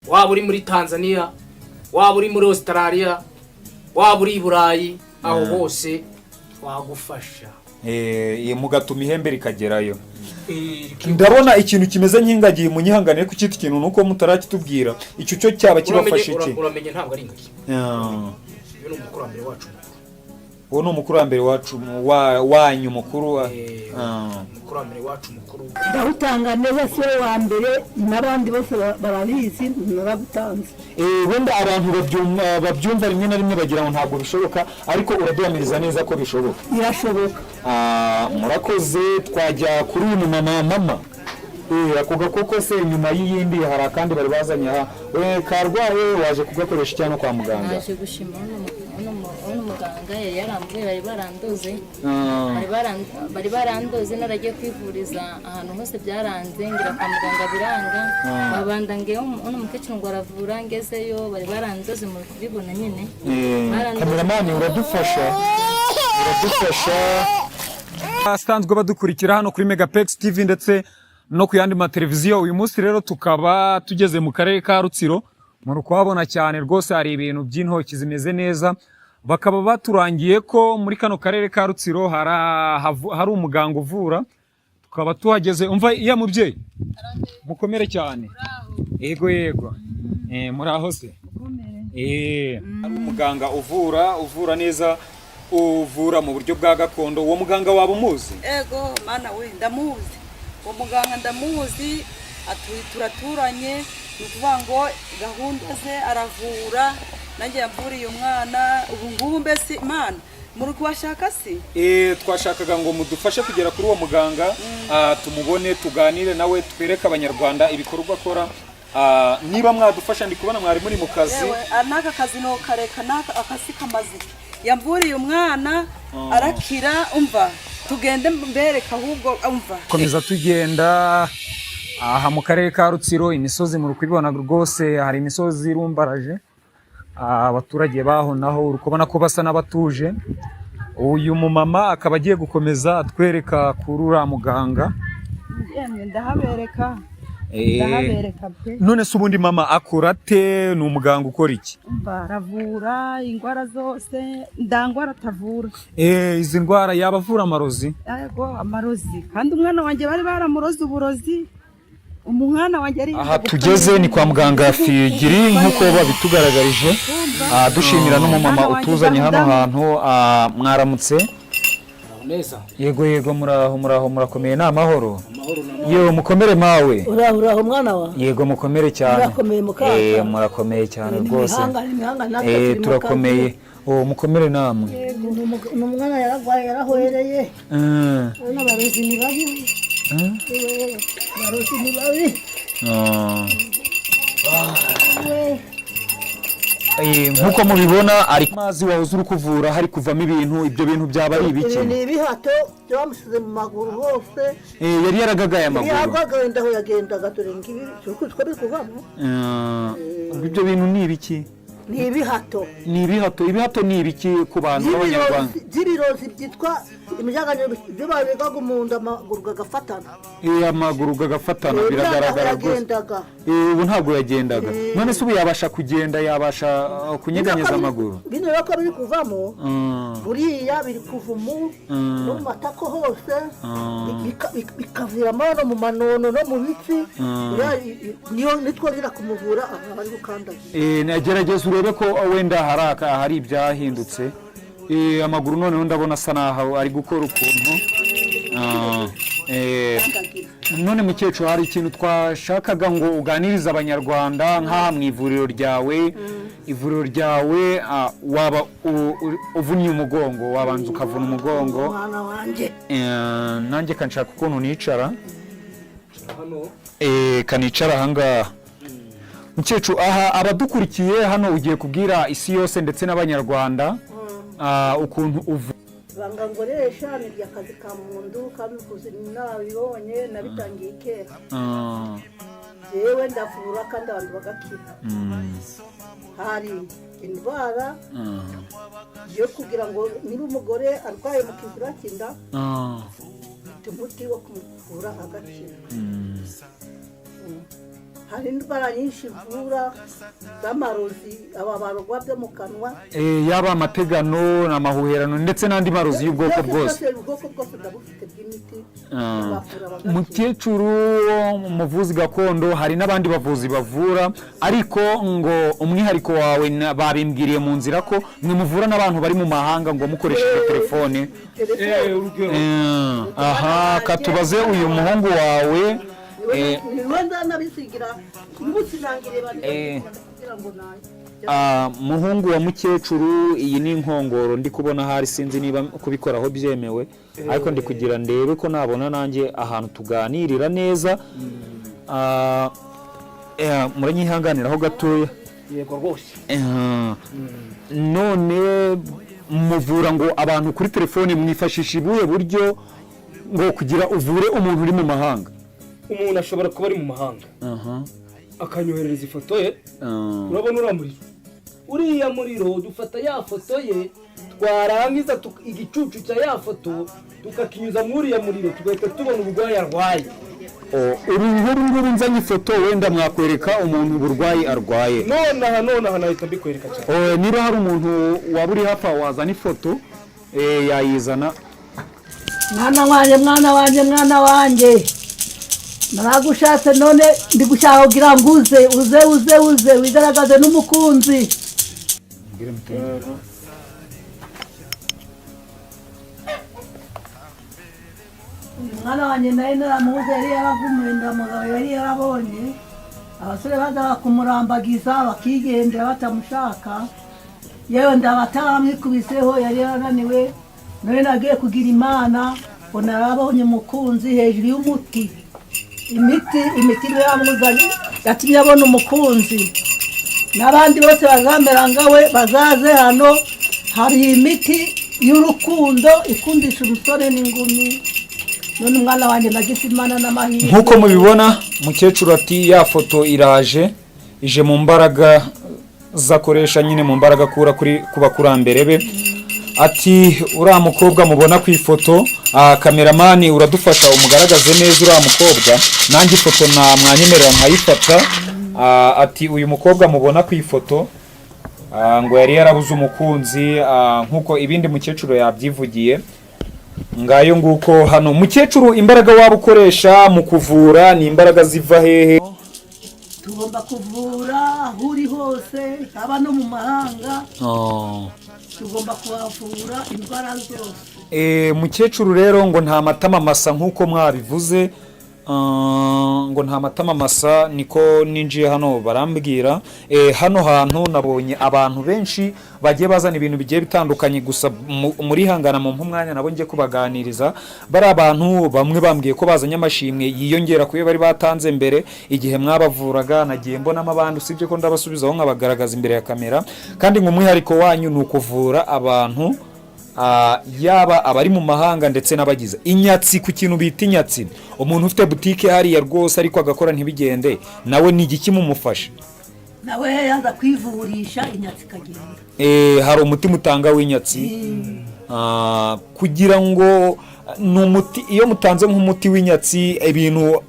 waba uri muri Tanzania, waba uri muri Australia, waba uri i Burayi, aho hose wagufasha mugatuma ihembe rikagerayo. Ndabona ikintu kimeze nk'ingagiye munyihangane ku kiti kintu nuko mutarakitubwira icyo cyo cyaba kibafashe iki. Uramenye ntabwo ari ingagi. Uyu ni umukurambere wacu. Uwo ni umukurambere wacu wanyu mukuru. Umukurambere wacu mukuru. Ndawutanga neza se wa mbere n'abandi bose barabizi narabutanze. Wenda abantu babyumva rimwe na rimwe bagira ngo ntabwo bishoboka ariko uraduhamiriza neza ko bishoboka. Birashoboka. Murakoze twajya kuri uyu mama. Ako gakoko se nyuma y'iyindi hari akandi bari bazanye aha. Karwaye waje kugakoresha cyane kwa muganga. Naje gushima muganga yari yarambwiye bari barandoze naragiye kwivuriza ahantu hose byaranze ngira kwa muganga biranga babanda ngeyo mukecuru ngo aravura ngezeyo bari barandoze muri kubibona nyine. Kameramani uradufasha asanzwe badukurikira hano kuri Megapex TV ndetse no ku yandi mateleviziyo. Uyu munsi rero tukaba tugeze mu karere ka Rutsiro, muri kwabona cyane rwose hari ibintu by'intoki zimeze neza. Bakaba baturangiye ko muri kano karere ka Rutsiro hari umuganga uvura. Tukaba tuhageze umva iya mubyeyi mukomere cyane. Yego muraho se. Hari umuganga uvura neza, uvura mu buryo bwa gakondo. Uwo muganga waba umuzi? Ego mana we ndamuzi. Uwo muganga ndamuzi, turaturanye, nukuvuga ngo gahunda ze aravura. Nanjye yavuriye umwana ubu ngubu mbese imana muri kubashaka si twashakaga ngo mudufashe kugera kuri uwo muganga tumubone tuganire nawe twereke abanyarwanda ibikorwa akora. Niba mwadufasha ndi kubona mwari muri mu kazi. Naka kazi no kareka naka akasi kamazi yavuriye umwana arakira. Umva tugende mbereka ahubwo umva komeza tugenda aha mu karere ka Rutsiro. Imisozi muri kubibona rwose hari imisozi irumbaraje, abaturage baho naho urukubona ko basa n'abatuje. Uyu mumama akaba agiye gukomeza atwereka kuri ura muganga. Ndahabereka pe. None se ubundi mama akora te? Ni umuganga ukora iki? Baravura indwara zose, ndangwara atavura. Izi ndwara yaba avura amarozi? Yego amarozi, kandi umwana wanjye bari baramuroze uburozi. Umwana wanjye ari aha tugeze ni kwa muganga Figiri nkuko babitugaragarije. Dushimira n'umumama utuzanye hano hantu. Mwaramutse? Neza. Yego muraho murakomeye na amahoro. Yo mukomere mawe. Uraho mwana wa? Yego mukomere cyane. Murakomeye mukaka. Murakomeye cyane rwose. Natwe turakomeye. Mukomere namwe. Umwana yaragwaye yarahwereye. N'abarozi ni babi. Barozi ni babi. Nkuko mubibona ari mazi wahoze uri kuvura hari kuvamo ibintu. Ibyo bintu byaba ari ibiki? Ni ibihato byamusize mu maguru hose. Yari yaragagaye amaguru. Yaragagaye ndaho yagendaga dore ngibi cyo bikuvamo. Ibyo bintu ni ibiki? Ni ibihato. Ibihato ni ibiki ku bantu b'Abanyarwanda? Z'ibirozi byitwa imijaganye byo babigaga mu nda amaguru gagafatana. Amaguru gagafatana biragaragara rwose. Ubu ntabwo yagendaga. None se ubu yabasha kugenda, yabasha kunyeganyeza amaguru? Bino rako biri kuvamo. Buriya biri kuvumu no mu matako hose. Bikavira amano mu manono no mu bitsi. Niyo nitwo zira kumuvura ari gukandagira. Nagerageza urebe ko wenda hari ibyahindutse. Amaguru none ndabona asa naho ari gukora ukuntu. None mukecuru hari ikintu twashakaga ngo uganirize abanyarwanda nk'aha mu ivuriro ryawe. Waba uvunye umugongo, wabanza ukavuna umugongo. Mwana wanjye nanjye kanshaka ukuntu nicara. Kanicara ahangaha. Mukecuru aha abadukurikiye hano ugiye kubwira isi yose ndetse n'abanyarwanda ukuntu banga ngoresha ni ryakazi ka mundu kabikuze nabibonye nabitangiye kera. Yewe ndavura kandi abantu bagakira. Hari indwara yo kugira ngo niba umugore arwaye mu kizira cy'inda umuti wo kumuvura agakira. hari indwara nyinshi ivura z'amarozi aba barogwa byo mu kanwa yaba amategano n'amahuherano ndetse n'andi marozi y'ubwoko bwose ubwoko bwose ndabufite bw'imiti mukecuru umuvuzi gakondo hari n'abandi bavuzi bavura ariko ngo umwihariko wawe babimbwiriye mu nzira ko mwe muvura n'abantu bari mu mahanga ngo mukoresheje telefone aha katubaze uyu muhungu wawe muhungu wa mukecuru iyi ni inkongoro ndi kubona hari sinzi niba kubikoraho byemewe ariko ndi kugira ndebe ko nabona nanjye ahantu tuganirira neza muranyihanganiraho gatoya yego rwose none muvura ngo abantu kuri telefoni mwifashisha ibuhe buryo ngo kugira uvure umuntu uri mu mahanga umuntu ashobora kuba ari mu mahanga akanyoherereza ifoto ye urabona uriya muriro dufata ya foto ye twarangiza igicucu cya ya foto tukakinyuza muri uriya muriro tugahita tubona uburwayi arwaye nkuru nzanye ifoto wenda mwakwereka umuntu uburwayi arwaye nonaha nahita mbikwereka cyane niba hari umuntu waba uri hafi aho wazana ifoto yayizana mwana wanjye naragushatse none ndi gushaka kugira ngo uze wigaragaze n'umukunzi mwana wanjye nawe naramubuze yari yaravumuye ndamugabo yari yarabonye abasore baza kumurambagiza bakigendera batamushaka yewe ndabataramwikubiseho yari yarananiwe none nagiye kugira imana ngo narabonye umukunzi hejuru y'umuti imiti niyo yamuzanye yatumye abona umukunzi n'abandi bose bazamera ngawe bazaze hano hari imiti y'urukundo ikundisha umusore n'ingumi none umwana wanjye nagize imana n'amahirwe nk'uko mubibona mukecuru ati ya foto ije mu mbaraga zakoresha nyine mu mbaraga akura ku bakurambere be ati uriya mukobwa mubona ku ifoto kameramani uradufasha umugaragaze neza uriya mukobwa nanjye ifoto mwanyemerera nkayifata ati uyu mukobwa mubona ku ifoto ngo yari yarabuze umukunzi nk'uko ibindi mukecuru yabyivugiye ngayo nguko hano mukecuru imbaraga waba ukoresha mu kuvura ni imbaraga ziva hehe tugomba kuvura aho uri hose haba no mu mahanga tugomba kuhavura indwara zose mukecuru rero ngo nta matama masa nk'uko mwabivuze ngo nta matama masa niko ninjiye hano barambwira hano hantu nabonye abantu benshi bagiye bazana ibintu bigiye bitandukanye gusa muri hangana mu mwanya nabo ngiye kubaganiriza bari abantu bamwe bambwiye ko bazanye amashimwe yiyongera kuyo bari batanze mbere igihe mwabavuraga nagiye mbonamo abandi usibye ko ndabasubizaho nkabagaragaza imbere ya kamera kandi ngo umwihariko wanyu ni ukuvura abantu yaba abari mu mahanga ndetse n'abagize inyatsi ku kintu bita inyatsi umuntu ufite butike hariya rwose ariko agakora ntibigende nawe ni igiki mumufasha nawe yaza kwivurisha inyatsi ikagenda hari umuti mutanga w'inyatsi kugira ngo ni umuti iyo mutanze nk'umuti w'inyatsi ibintu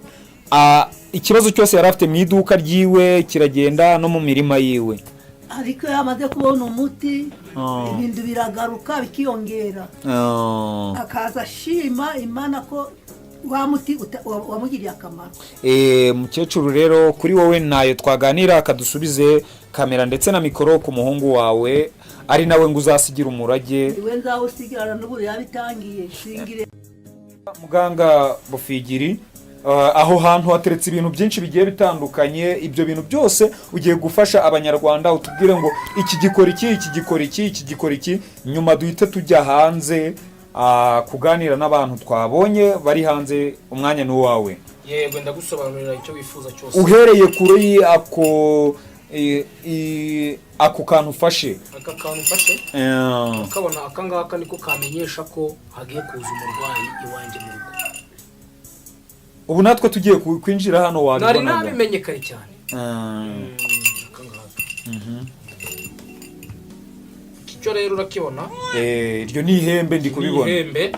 ikibazo cyose yari afite mu iduka ryiwe kiragenda no mu mirima yiwe ariko yamaze kubona umuti ibintu biragaruka bikiyongera akaza ashima imana ko wa muti wamugiriye akamaro mukecuru rero kuri wowe nayo twaganira akadusubize kamera ndetse na mikoro ku muhungu wawe ari nawe ngo uzasigira umurage iwe nzawusigirana n'ubu yabitangiye shingire muganga Bufigiri aho hantu hateretse ibintu byinshi bigiye bitandukanye ibyo bintu byose ugiye gufasha abanyarwanda utubwire ngo iki gikora iki nyuma duhite tujya hanze kuganira n'abantu twabonye bari hanze umwanya n'uwawe yego ndagusobanurira icyo wifuza cyose uhereye kuri ako kantu ufashe ukabona akangaka niko kamenyesha ko hagiye kuza umurwayi iwanjye mu rugo ubu natwe tugiye kwinjira hano nari nabimenye kare cyane icyo rero urakibona iryo ni ihembe ndi kubibona ihembe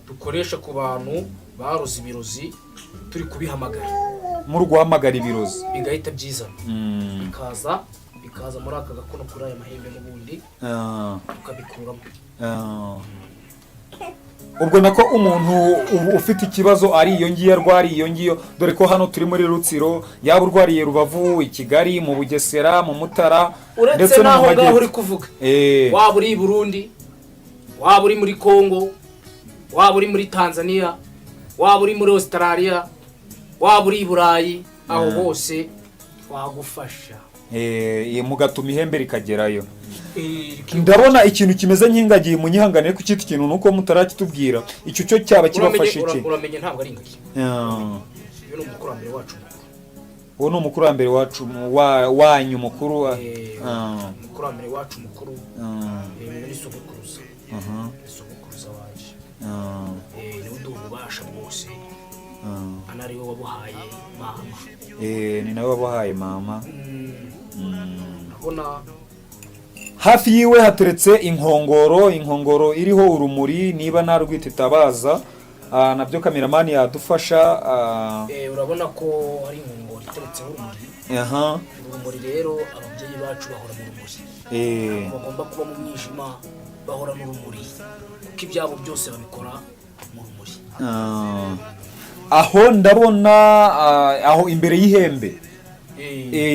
dukoresha ku bantu baroze ibirozi turi kubihamagara muri guhamagara ibirozi bigahita byizana bikaza muri aka gakono kuri aya mahembe n'ubundi tukabikuramo. ubwo nako umuntu ufite ikibazo ari iyo ngiyo arwariye iyo ngiyo, dore ko hano turi muri Rutsiro, yaba urwariye Rubavu, i Kigali, mu Bugesera, mu Mutara, ndetse no mu Majyepfo uri kuvuga, waba uri i Burundi, waba uri muri Congo, waba uri muri Tanzania, waba uri muri Australia, waba uri i Burayi, aho hose twagufasha mugatuma ihembe rikagerayo. Ndabona ikintu kimeze nk'ingagi mu nyihanganire ku cyita ikintu nuko mutarakitubwira icyo cyo cyaba kibafasha iki. Uramenye ntabwo ari ingagi. Uyu ni umukurambere wacu. Uwo ni umukurambere wacu wanyu mukuru. Umukurambere wacu mukuru. Ni sogokuruza. Sogokuruza waje. Ni udubasha bwose. Anari we wabuhaye mama. Ni nawe wabuhaye mama. Urabona hafi yiwe hateretse inkongoro iriho urumuri, niba narwita itabaza, nabyo kameramani yadufasha. Urabona ko ari inkongoro iteretseho urumuri. Urumuri rero ababyeyi bacu bahora mu rumuri. Bagomba kuba mu mwijima bahora mu rumuri, kuko ibyabo byose babikora mu rumuri. Aho ndabona aho imbere y'ihembe,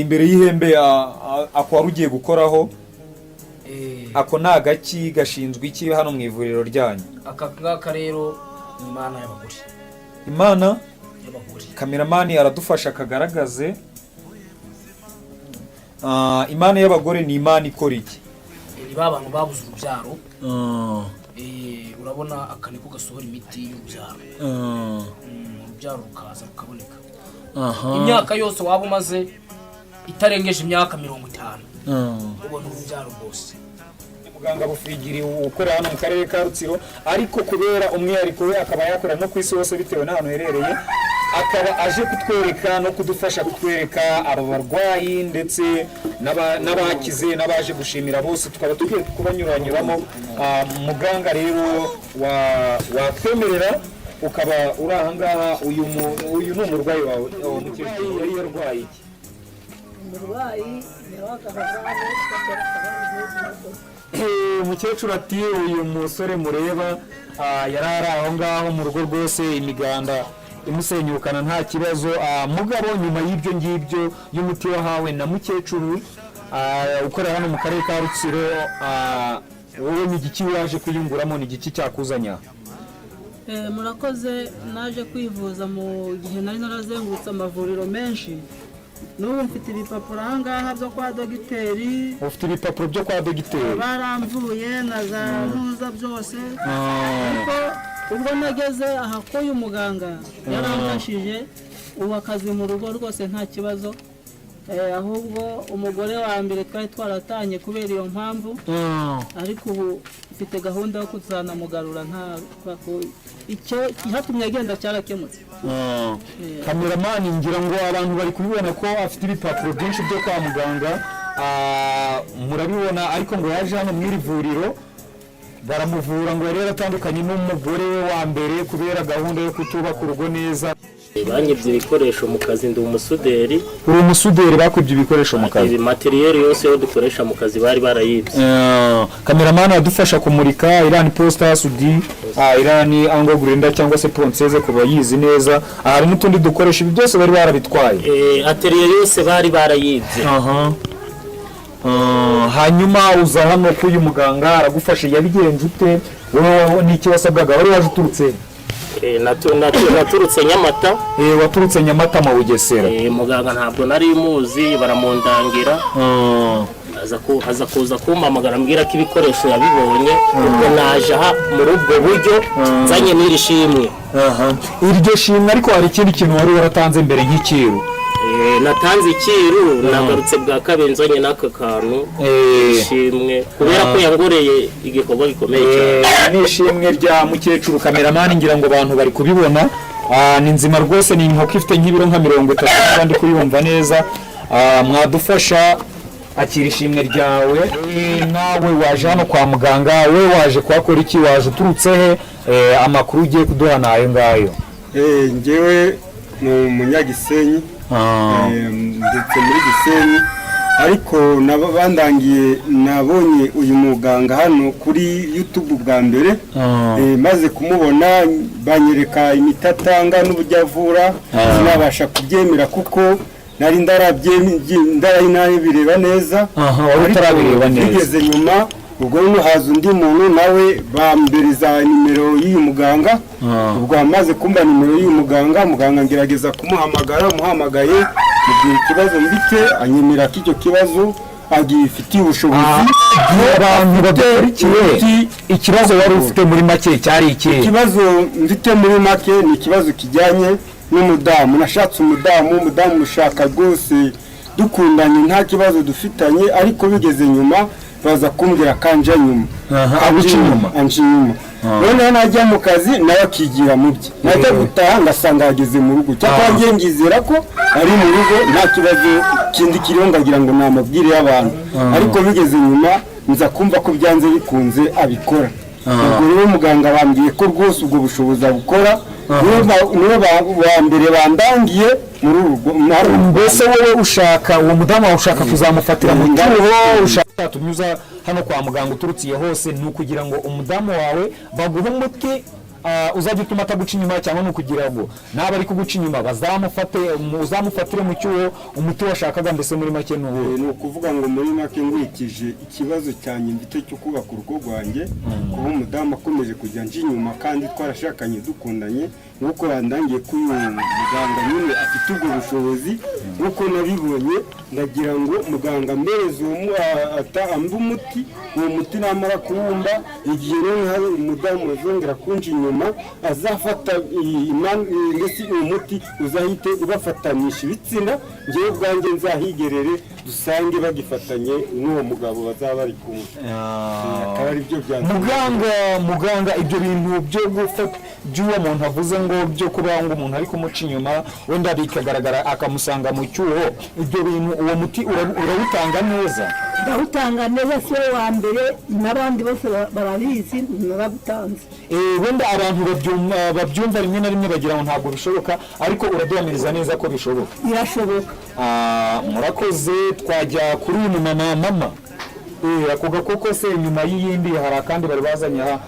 imbere y'ihembe ako wari ugiye gukoraho, ako ni agaki gashinzwe iki hano mu ivuriro ryanyu? Aka ngaka rero Imana y'abagore. Imana y'abagore. Kameramani aradufasha akagaragaze. Imana y'abagore ni Imana ikora iki? Ni babantu babuze urubyaro. Urabona aka niko gasohora imiti y'urubyaro. Urubyaro rukaza rukaboneka. Imyaka yose waba umaze itarengeje imyaka 50. Ubona urubyaro rwose. Muganga Bufigiri ukora hano mu karere ka Rutsiro, ariko kubera umwihariko we akaba yakora no ku isi hose bitewe n'ahantu herereye, akaba aje kutwereka no kudufasha kutwereka abo barwayi ndetse n'abakize n'abaje gushimira bose, tukaba tugiye kubanyuranyuramo. Muganga rero wakwemerera ukaba uri aha ngaha, uyu ni umurwayi wawe. Umukecuru yari yarwaye iki? Umurwayi yabaga umukecuru ati uyu musore mureba yari ari aho ngaho mu rugo rwose, imiganda imusenyukana nta kibazo. Mugabo nyuma y'ibyo ngibyo y'umuti wahawe na mukecuru ukorera hano mu karere ka Rutsiro, wowe ni igiki waje kwiyunguramo, ni igiki cyakuzanya? Murakoze, naje kwivuza mu gihe nari narazengurutse amavuriro menshi. N'ubu mfite ibipapuro aha ngaha byo kwa dogiteri. Ufite ibipapuro byo kwa dogiteri? Baramvuye na za ntuza byose. Ariko ubwo nageze aha ko uyu muganga yaramfashije, ubu akazi mu rugo rwose nta kibazo. Ahubwo umugore wa mbere twari twaratanye kubera iyo mpamvu, ariko ubu mfite gahunda yo kuzanamugarura. Icyo cyatumye agenda cyarakemutse. Kameramani, ngira ngo abantu bari kubibona ko afite ibipapuro byinshi byo kwa muganga, murabibona, ariko ngo yaje hano mu iri vuriro baramuvura, ngo yari yaratandukanye n'umugore we wa mbere kubera gahunda yo kutubaka urugo neza. Banyibye ibikoresho mu kazi, ndi umusuderi. Uri umusuderi? Bakubye ibikoresho mu kazi? Materiel yose yo dukoresha mu kazi bari barayibye. Kameramani adufasha kumurika Iran Posta Sudi, Iran Angle Grinder cyangwa se Ponseze kuba yizi neza. Hari n'utundi dukoresha, ibi byose bari barabitwaye. Atelier yose bari barayibye. Hanyuma uza hano k'uyu muganga aragufasha, yabigenje ute? Wowe n'iki wasabwaga? Wari waje uturutse? Naturutse Nyamata. Waturutse Nyamata mu Bugesera? Muganga ntabwo nari muzi, baramundangira. Aza kuza kumpamagara ambwira ko ibikoresho yabibonye, ubwo naje aha muri ubwo buryo nzanye n'iri shimwe. Iryo shimwe, ariko hari ikindi kintu wari waratanze mbere nk'ikiru? Natanze ikiru, nagarutse bwa kabiri nzanye n'aka kantu ishimwe, kubera ko yangoreye igikorwa gikomeye cyane. Ni ishimwe rya mukecuru. Kameramani, ngira ngo abantu bari kubibona, ni nzima rwose, ni inkoko ifite nk'ibiro nka 30 kandi kuyumva neza. Mwadufasha akira ishimwe ryawe. Nawe waje hano kwa muganga, we waje kuhakora iki? Waje uturutse he? Amakuru ugiye kuduha nayo ngayo. Ngewe mu Munyagisenyi, ndetse muri Gisenyi ariko bandangiye nabonye uyu muganga hano kuri YouTube bwa mbere maze kumubona banyereka imiti atanga n'uburyo avura sinabasha kubyemera kuko nari ndarabireba neza bigeze nyuma ubwo rero haza undi muntu nawe bambereza nimero y'uyu muganga ubwo amaze kumba nimero y'uyu muganga ngerageza kumuhamagara muhamagaye mubwira ikibazo mfite anyemera ko icyo kibazo agifitiye ubushobozi abantu badakurikiye ikibazo wari ufite muri make cyari ikihe ikibazo mfite muri make ni ikibazo kijyanye n'umudamu nashatse umudamu ushaka rwose dukundanye nta kibazo dufitanye ariko bigeze nyuma baza kumbwira kanje nyuma anje nyuma noneho najya mu kazi nawe akigira mu bye najya gutaha ngasanga yageze mu rugo cyangwa ngizera ko ari mu rugo nta kibazo kindi kiriho ngagira ngo namabwire y'abantu ariko bigeze nyuma nza kumva ko byanze bikunze abikora ubwo rero muganga bambwiye ko rwose ubwo bushobozi abukora niwe ba mbere bandangiye muri urugo mbese wowe ushaka uwo mudamu wawe ushaka kuzamufatira mu cyuho ushaka tunyuza hano kwa muganga uturutsiye hose ni ukugira ngo umudamu wawe baguhe umuti uzajya utuma ataguca inyuma cyangwa ni ukugira ngo naba ari kuguca inyuma uzamufatire mu cyuho umuti washakaga mbese muri make ni ukuvuga ngo muri make nkurikije ikibazo cyanjye mfite cyo kubaka urugo rwanjye kuba umudamu akomeje kujya nje inyuma kandi twarashakanye dukundanye nk'uko yandangiye ko uyu muganga nyine afite ubwo bushobozi nk'uko nabibonye ndagira ngo muganga mbereze amba umuti uwo muti namara kuwumva igihe rero hari umudamu azongera kunja inyuma azafata mbese uwo muti uzahite ubafatanyisha ibitsina ngewe ubwanjye nzahigerere dusange bagifatanye n'uwo mugabo bazaba bari kumwe akaba ari byo byanjye muganga ibyo bintu byo gufata by'uwo muntu avuze ngo byo kuba ngo umuntu ari kumuca inyuma wenda bikagaragara akamusanga mu cyuho ibyo bintu uwo muti urawutanga neza ndawutanga neza si we wa mbere n'abandi bose barabizi narabutanze wenda abantu babyumva rimwe na rimwe bagira ngo ntabwo bishoboka ariko uraduhamiriza neza ko bishoboka birashoboka murakoze twajya kuri uyu mama ako gakoko se nyuma y'iyindi hari akandi bari bazanye aha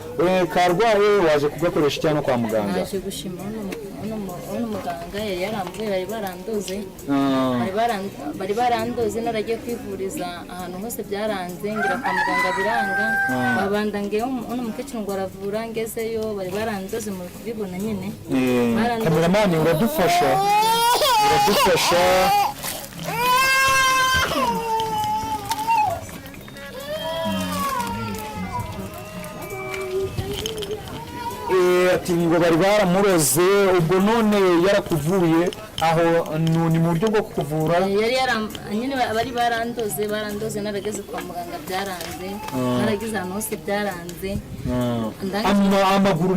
karwaye waje kugakoresha cyane kwa muganga naje gushima uno muganga yari yarambuye bari barandoze naragiye kwivuriza ahantu hose byaranze ngira kwa muganga biranga babanda ngeyo uno mukecuru ngo aravura ngezeyo bari barandoze muri kubibona nyine kameramani uradufasha ati ngo bari baramuroze ubwo none yarakuvuye aho ni mu buryo bwo kukuvura yari nyine bari barandoze narageze kwa muganga byaranze narageze ahantu hose byaranze amaguru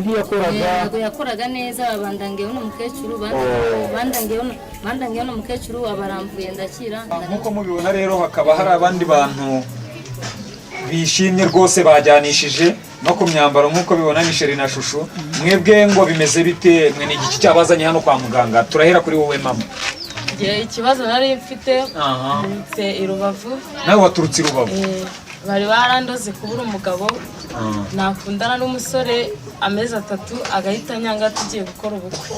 yakoraga neza babandangiye uno mukecuru bandangiye uno mukecuru abaramvuye ndakira nk'uko mubibona rero hakaba hari abandi bantu bishimye rwose bajyanishije no ku myambaro nk'uko bibona ni sheri na shushu mwebwe ngo bimeze bite mwe ni igiki cyabazanye hano kwa muganga turahera kuri wowe mama ikibazo nari mfite nturutse i Rubavu nawe waturutse i Rubavu bari barandoze kubura umugabo nakundana n'umusore amezi 3 agahita nyanga tugiye gukora ubukwe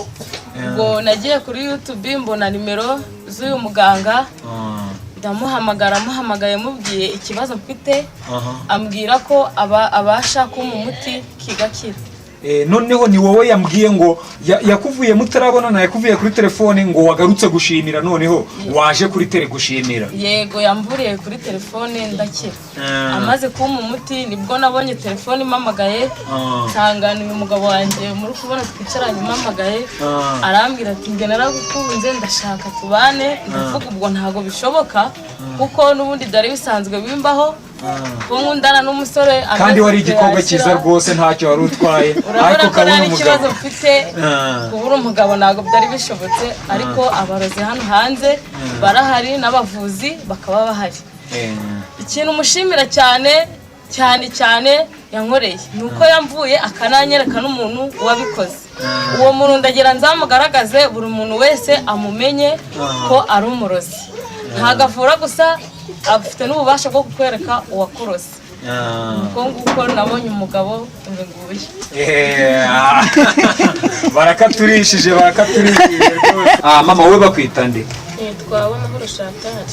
ubwo nagiye kuri YouTube mbona nimero z'uyu muganga ndamuhamagaye mubwiye ikibazo mfite ambwira ko abasha kumpa umuti kigakira noneho ni wowe yambwiye ngo yakuvuye mutarabonana yakuvuye kuri telefone ngo wagarutse gushimira noneho waje kuri tele gushimira yego yamburiye kuri telefone ndakira amaze kumpa umuti nibwo nabonye telefone impamagaye nsangana uyu mugabo wanjye muri kubona twicaranye impamagaye arambwira ati nge naragukunze ndashaka tubane ndavuga ubwo ntago bishoboka kuko n'ubundi byari bisanzwe bimbaho nkundana n'umusore kandi wari igikorwa cyiza rwose ntacyo wari utwaye ariko kabona ikibazo mfite kubura umugabo ntago byari bishobotse ariko abarozi hano hanze barahari n'abavuzi bakaba bahari ikintu mushimira cyane cyane cyane yankoreye nuko yamvuye akananyereka n'umuntu wabikoze uwo muntu ndagira nzamugaragaze buri muntu wese amumenye ko ari umurozi ntago avura gusa afite n'ububasha bwo kukwereka uwakurose nguko nabonye umugabo nguye barakaturishije mama we bakwita nde? Nitwa Amahoro Chantal.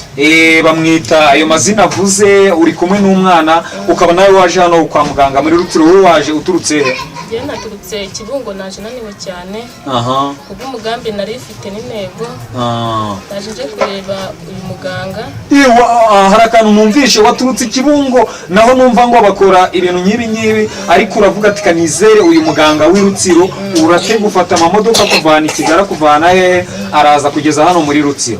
Bamwita ayo mazina avuze. Uri kumwe n'umwana ukaba nawe waje hano kwa muganga muri Rutsiro. Wowe waje uturutse he? Njye naturutse Kibungo, naje naniwe cyane kubwo umugambi nari ifite n'intego. Naje nje kureba uyu muganga. Hari akantu numvishe waturutse Kibungo naho numva ngo bakora ibintu nyibi ariko uravuga ati kanizere uyu muganga w'i Rutsiro urate gufata amamodoka kuvana i Kigali kuvana he araza kugeza hano muri Rutsiro.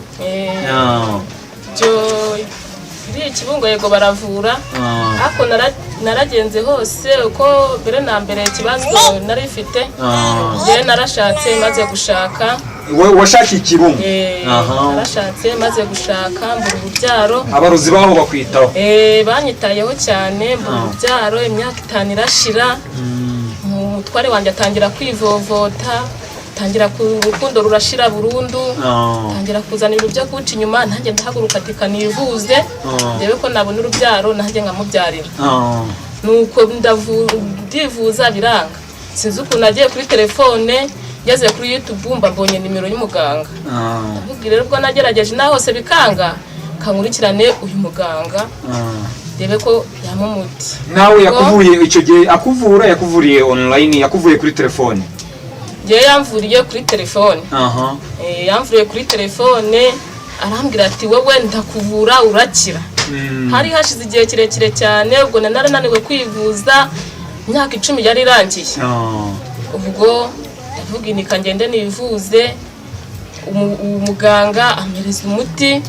Kibungo yego baravura ariko naragenze hose uko mbere na mbere ikibazo nari ifite je narashatse maze gushaka. Washaka Kibungo? Narashatse maze gushaka mbura urubyaro. Abarozi baho bakwitaho? Banyitayeho cyane mbura urubyaro, imyaka 5 irashira. Umutware wanjye atangira kwivovota, tangira ku rukundo rurashira burundu, tangira kuzana ibintu byo kuca inyuma, nanjye ndahaguruka ati kanivuze ndebe ko nabona urubyaro nanjye nkamubyarira. Nuko ndivuza biranga. Sinzi ukuntu nagiye kuri telefone ngeze kuri YouTube mbonye nimero y'umuganga. Ndavuga rero ubwo nagerageje naho hose bikanga kankurikirane uyu muganga ndebe ko yamumuti. Nawe yakuvuye icyo gihe akuvura yakuvuriye online yakuvuye kuri telefone? Njye yamvuriye kuri telefone. Yamvuriye kuri telefone arambwira ati wowe ndakuvura urakira. Hari hashize igihe kirekire cyane ubwo narananiwe kwivuza imyaka 10 yari irangiye. Ubwo ndavuga ni kangende nivuze umuganga amereza umuti.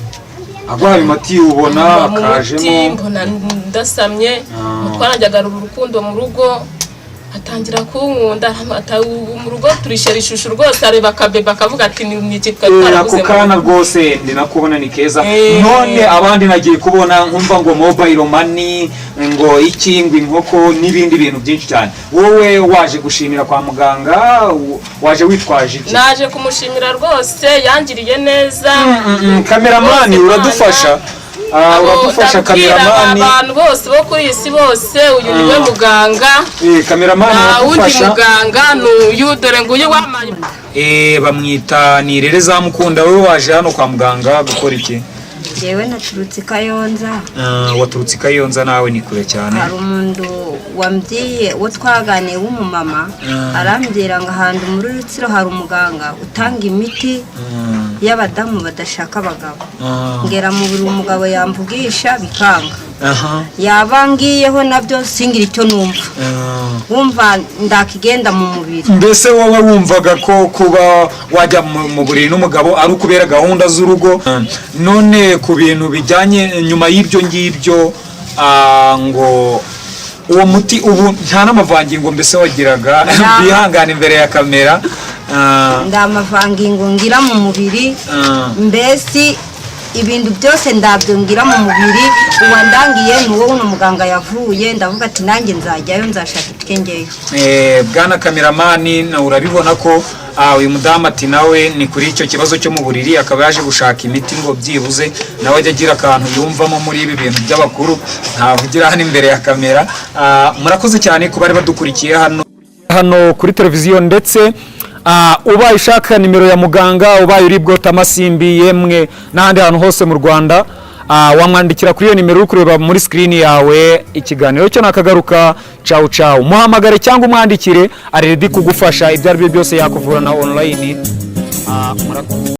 Agwaye mati ubona akajemo mbona ndasamye mutwaranjyaga urukundo mu rugo atangira kunkunda mu rugo turishera ishusho rwose areba kabeba akavuga ati ni iki twarabuze ako kana rwose ndi nakubona ni keza. None abandi nagiye kubona nkumva ngo mobile money ngo ikingwa inkoko n'ibindi bintu byinshi cyane. Wowe waje gushimira kwa muganga waje witwaje iki? Naje kumushimira rwose yangiriye neza. Cameraman uradufasha? Uradufasha cameraman? Abantu bose bo kuri isi bose uyu niwe muganga. Cameraman uradufasha? Muganga n'uyu dore ngo uyu wamaye. Bamwita Nirere Zamukunda. Wowe waje hano kwa muganga gukora iki? Jewe naturutse Kayonza. Waturutse Kayonza nawe ni kure cyane. Hari umuntu wambyiye wo twaganiye w'umumama arambwira ngo ahantu muri Rutsiro hari umuganga utanga imiti y'abadamu badashaka abagabo. Ngera mu buri umugabo yamvugisha bikanga. Yabangiyeho nabyo singira icyo numva. Wumva ndakigenda mu mubiri. Mbese wowe wumvaga ko kuba wajya mu buriri n'umugabo ari ukubera gahunda z'urugo? None ku bintu bijyanye nyuma y'ibyo ngibyo ngo uwo muti ubu nta n'amavangingo mbese wagiraga? Bihangana imbere ya kamera. Ndamavangingo ngira mu mubiri mbese ibintu byose ndabyongira mu mubiri. Uwandangiye nuwo umuganga yavuye ndavuga ati nanjye nzajyayo nzashaka itwengeyo. Bwana cameraman urabibona ko uyu mudamu ati nawe ni kuri icyo kibazo cyo mu buriri akaba yaje gushaka imiti ngo byibuze nawe ajya agira akantu yumvamo muri ibi bintu by'abakuru ntavugira hano imbere ya kamera. Murakoze cyane ku bari badukurikiye hano kuri televiziyo ndetse ubaye ushaka nimero ya muganga ubaye uri Bwota Masimbi yemwe n'ahandi hantu hose mu Rwanda wamwandikira kuri iyo nimero uri kureba muri screen yawe. Ikiganiro cyo nakagaruka ciao ciao. Muhamagare cyangwa umwandikire ari ready kugufasha ibyo ari byo byose yakuvura na online.